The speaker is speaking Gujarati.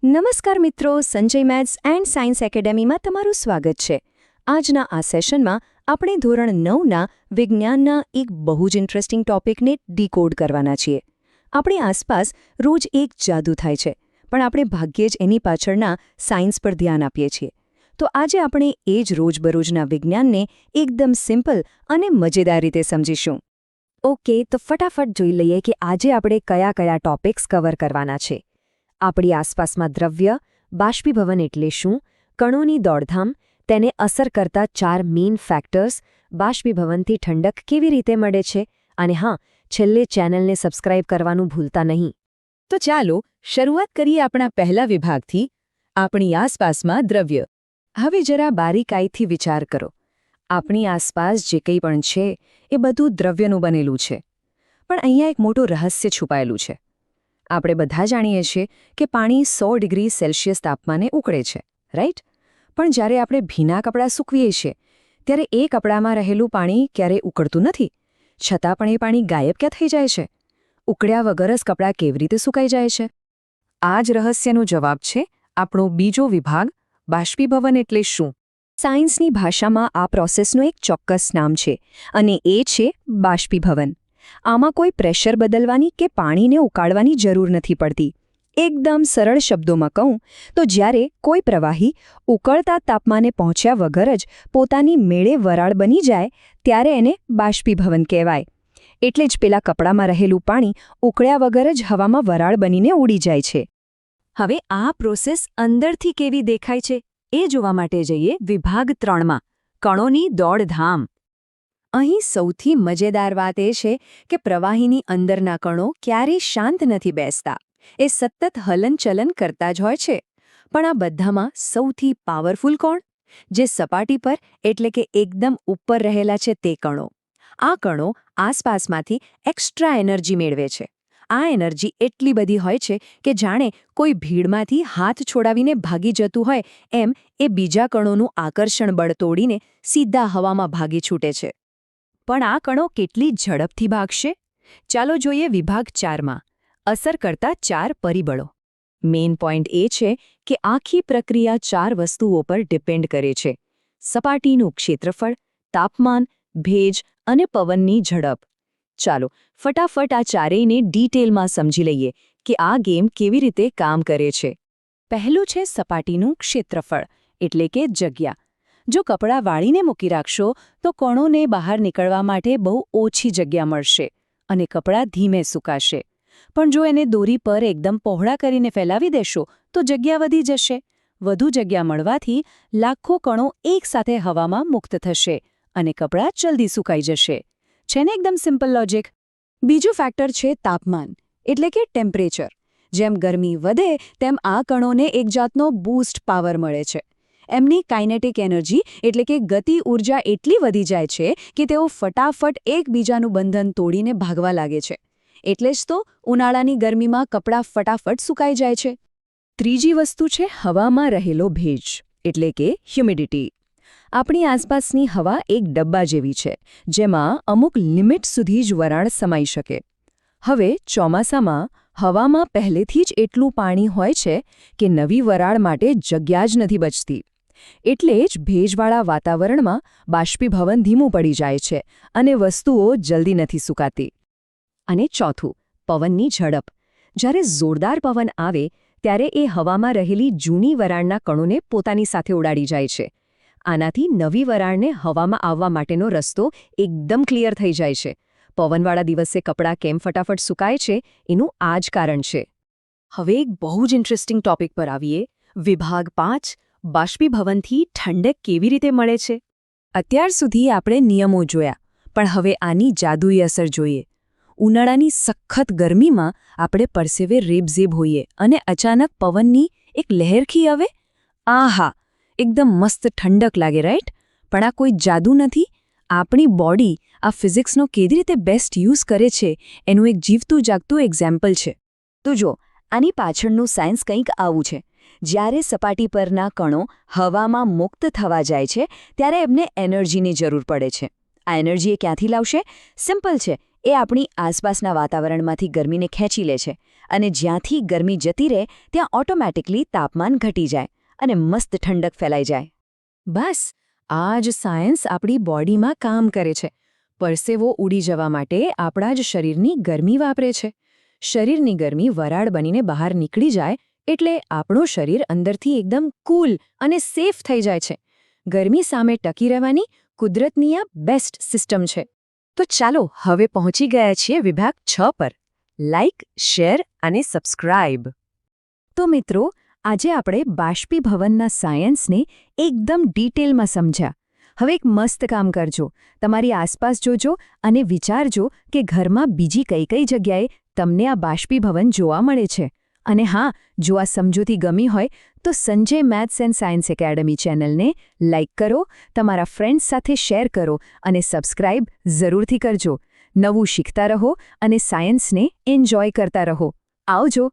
નમસ્કાર મિત્રો, સંજય મેથ્સ એન્ડ સાયન્સ એકેડેમીમાં તમારું સ્વાગત છે. આજના આ સેશનમાં આપણે ધોરણ 9ના વિજ્ઞાનના એક બહુ જ ઇન્ટરેસ્ટિંગ ટોપિકને ડીકોડ કરવાના છીએ. આપણી આસપાસ રોજ એક જાદુ થાય છે, પણ આપણે ભાગ્યે જ એની પાછળના સાયન્સ પર ધ્યાન આપીએ છીએ. તો આજે આપણે એ જ રોજબરોજના વિજ્ઞાનને એકદમ સિમ્પલ અને મજેદાર રીતે સમજીશું. ઓકે, તો ફટાફટ જોઈ લઈએ કે આજે આપણે કયા કયા ટોપિક્સ કવર કરવાના છે. આપણી આસપાસમાં દ્રવ્ય, બાષ્પીભવન એટલે શું, કણોની દોડધામ, તેને અસર કરતા 4 મેઇન ફેક્ટર્સ, બાષ્પીભવનથી ઠંડક કેવી રીતે મળે છે, અને હા, છેલ્લે ચેનલને સબસ્ક્રાઇબ કરવાનું ભૂલતા નહીં. તો ચાલો શરૂઆત કરીએ આપણા પહેલા વિભાગથી, આપણી આસપાસમાં દ્રવ્ય. હવે જરા બારીકાઈથી વિચાર કરો. આપણી આસપાસ જે કંઈ પણ છે એ બધું દ્રવ્યનું બનેલું છે. પણ અહીંયા એક મોટું રહસ્ય છુપાયેલું છે. આપણે બધા જાણીએ છીએ કે પાણી 100 ડિગ્રી સેલ્સિયસ તાપમાને ઉકળે છે, રાઈટ? પણ જ્યારે આપણે ભીના કપડાં સૂકવીએ છીએ ત્યારે એ કપડામાં રહેલું પાણી ક્યારેય ઉકળતું નથી. છતાં પણ એ પાણી ગાયબ ક્યાં થઈ જાય છે? ઉકળ્યા વગર જ કપડાં કેવી રીતે સુકાઈ જાય છે? આ જ રહસ્યનો જવાબ છે આપણો બીજો વિભાગ, બાષ્પીભવન એટલે શું. સાયન્સની ભાષામાં આ પ્રોસેસનું એક ચોક્કસ નામ છે, અને એ છે બાષ્પીભવન. આમાં કોઈ પ્રેશર બદલવાની કે પાણીને ઉકાળવાની જરૂર નથી પડતી. એકદમ સરળ શબ્દોમાં કહું તો જ્યારે કોઈ પ્રવાહી ઉકળતા તાપમાને પહોંચ્યા વગર જ પોતાની મેળે વરાળ બની જાય ત્યારે એને બાષ્પીભવન કહેવાય. એટલે જ પેલા કપડામાં રહેલું પાણી ઉકળ્યા વગર જ હવામાં વરાળ બનીને ઉડી જાય છે. હવે આ પ્રોસેસ અંદરથી કેવી દેખાય છે એ જોવા માટે જઈએ વિભાગ 3માં, કણોની દોડધામ. અહીં સૌથી મજેદાર વાત એ છે કે પ્રવાહીની અંદરના કણો ક્યારેય શાંત નથી બેસતા. એ સતત હલનચલન કરતા જ હોય છે. પણ આ બધામાં સૌથી પાવરફુલ કોણ? જે સપાટી પર એટલે કે એકદમ ઉપર રહેલા છે તે કણો. આ કણો આસપાસમાંથી એક્સ્ટ્રા એનર્જી મેળવે છે. આ એનર્જી એટલી બધી હોય છે કે જાણે કોઈ ભીડમાંથી હાથ છોડાવીને ભાગી જતું હોય એમ એ બીજા કણોનું આકર્ષણ બળ તોડીને સીધા હવામાં ભાગી છૂટે છે. પણ આ કણો કેટલી ઝડપથી ભાગશે? ચાલો જોઈએ વિભાગ 4માં, અસર કરતા 4 પરિબળો. મેઇન પોઈન્ટ એ છે કે આખી પ્રક્રિયા 4 વસ્તુઓ પર ડિપેન્ડ કરે છે: સપાટીનું ક્ષેત્રફળ, તાપમાન, ભેજ અને પવનની ઝડપ. ચાલો ફટાફટ આ ચારેયને ડિટેલમાં સમજી લઈએ કે આ ગેમ કેવી રીતે કામ કરે છે. પહેલું છે સપાટીનું ક્ષેત્રફળ, એટલે કે જગ્યા. જો કપડાં વાળીને મૂકી રાખશો તો કણોને બહાર નીકળવા માટે બહુ ઓછી જગ્યા મળશે અને કપડાં ધીમે સૂકાશે. પણ જો એને દોરી પર એકદમ પહોળા કરીને ફેલાવી દેશો તો જગ્યા વધી જશે. વધુ જગ્યા મળવાથી લાખો કણો એકસાથે હવામાં મુક્ત થશે અને કપડાં જલ્દી સુકાઈ જશે. છે ને એકદમ સિમ્પલ લોજિક? બીજું ફેક્ટર છે તાપમાન, એટલે કે ટેમ્પરેચર. જેમ ગરમી વધે તેમ આ કણોને એક જાતનો બૂસ્ટ પાવર મળે છે. એમની કાઇનેટિક એનર્જી એટલે કે ગતિ ઊર્જા એટલી વધી જાય છે કે તેઓ ફટાફટ એકબીજાનું બંધન તોડીને ભાગવા લાગે છે. એટલે જ તો ઉનાળાની ગરમીમાં કપડાં ફટાફટ સુકાઈ જાય છે. ત્રીજી વસ્તુ છે હવામાં રહેલો ભેજ, એટલે કે હ્યુમિડિટી. આપણી આસપાસની હવા એક ડબ્બા જેવી છે, જેમાં અમુક લિમિટ સુધી જ વરાળ સમાઈ શકે. હવે ચોમાસામાં હવામાં પહેલેથી જ એટલું પાણી હોય છે કે નવી વરાળ માટે જગ્યા જ નથી બચતી. એટલે જ ભેજવાળા વાતાવરણમાં બાષ્પીભવન ધીમું પડી જાય છે અને વસ્તુઓ જલ્દી નથી સુકાતી. અને ચોથું, પવનની ઝડપ. જ્યારે જોરદાર પવન આવે ત્યારે એ હવામાં રહેલી જૂની વરાળના કણોને પોતાની સાથે ઉડાડી જાય છે. આનાથી નવી વરાળને હવામાં આવવા માટેનો રસ્તો એકદમ ક્લિયર થઈ જાય છે. પવનવાળા દિવસે કપડાં કેમ ફટાફટ સુકાય છે એનું આ જ કારણ છે. હવે એક બહુ જ ઇન્ટરેસ્ટિંગ ટોપિક પર આવીએ, વિભાગ 5, બાષ્પીભવનથી ઠંડક કેવી રીતે મળે છે. અત્યાર સુધી આપણે નિયમો જોયા, પણ હવે આની જાદુઈ અસર જોઈએ. ઉનાળાની સખત ગરમીમાં આપણે પરસેવે રેબઝેબ હોઈએ અને અચાનક પવનની એક લહેરખી આવે. આહા, એકદમ મસ્ત ઠંડક લાગે, રાઈટ? પણ આ કોઈ જાદુ નથી. આપણી બોડી આ ફિઝિક્સનો કેવી રીતે બેસ્ટ યુઝ કરે છે એનું એક જીવતું જાગતું એક્ઝામ્પલ છે. તો જો, આની પાછળનું સાયન્સ કંઈક આવું છે. જ્યારે સપાટી પરના કણો હવામાં મુક્ત થવા જાય છે ત્યારે એમને એનર્જીની જરૂર પડે છે. આ એનર્જી એ ક્યાંથી લાવશે? સિમ્પલ છે, એ આપણી આસપાસના વાતાવરણમાંથી ગરમીને ખેંચી લે છે અને જ્યાંથી ગરમી જતી રહે ત્યાં ઓટોમેટિકલી તાપમાન ઘટી જાય અને મસ્ત ઠંડક ફેલાઈ જાય. બસ આ જ સાયન્સ આપણી બોડીમાં કામ કરે છે. પરસેવો ઉડી જવા માટે આપણા જ શરીરની ગરમી વાપરે છે. શરીરની ગરમી વરાળ બનીને બહાર નીકળી જાય એટલે આપણું શરીર અંદરથી એકદમ કૂલ અને સેફ થઈ જાય છે. ગરમી સામે ટકી રહેવાની કુદરતની આ બેસ્ટ સિસ્ટમ છે. તો ચાલો હવે પહોંચી ગયા છીએ વિભાગ 6 પર. લાઇક, શેર અને સબસ્ક્રાઇબ. તો મિત્રો, આજે આપણે બાષ્પીભવનના સાયન્સને એકદમ ડિટેલમાં સમજ્યા. હવે એક મસ્ત કામ કરજો. તમારી આસપાસ જોજો અને વિચારજો કે ઘરમાં બીજી કઈ કઈ જગ્યાએ તમને આ બાષ્પીભવન જોવા મળે છે. અને હા, જો આ સમજૂતી ગમી હોય તો Sanjay maths and science academy ચેનલને લાઇક કરો, તમારા ફ્રેન્ડ્સ સાથે શેર કરો અને સબસ્ક્રાઇબ જરૂરથી કરજો. નવું શીખતા રહો અને સાયન્સને એન્જોય કરતા રહો. આવજો.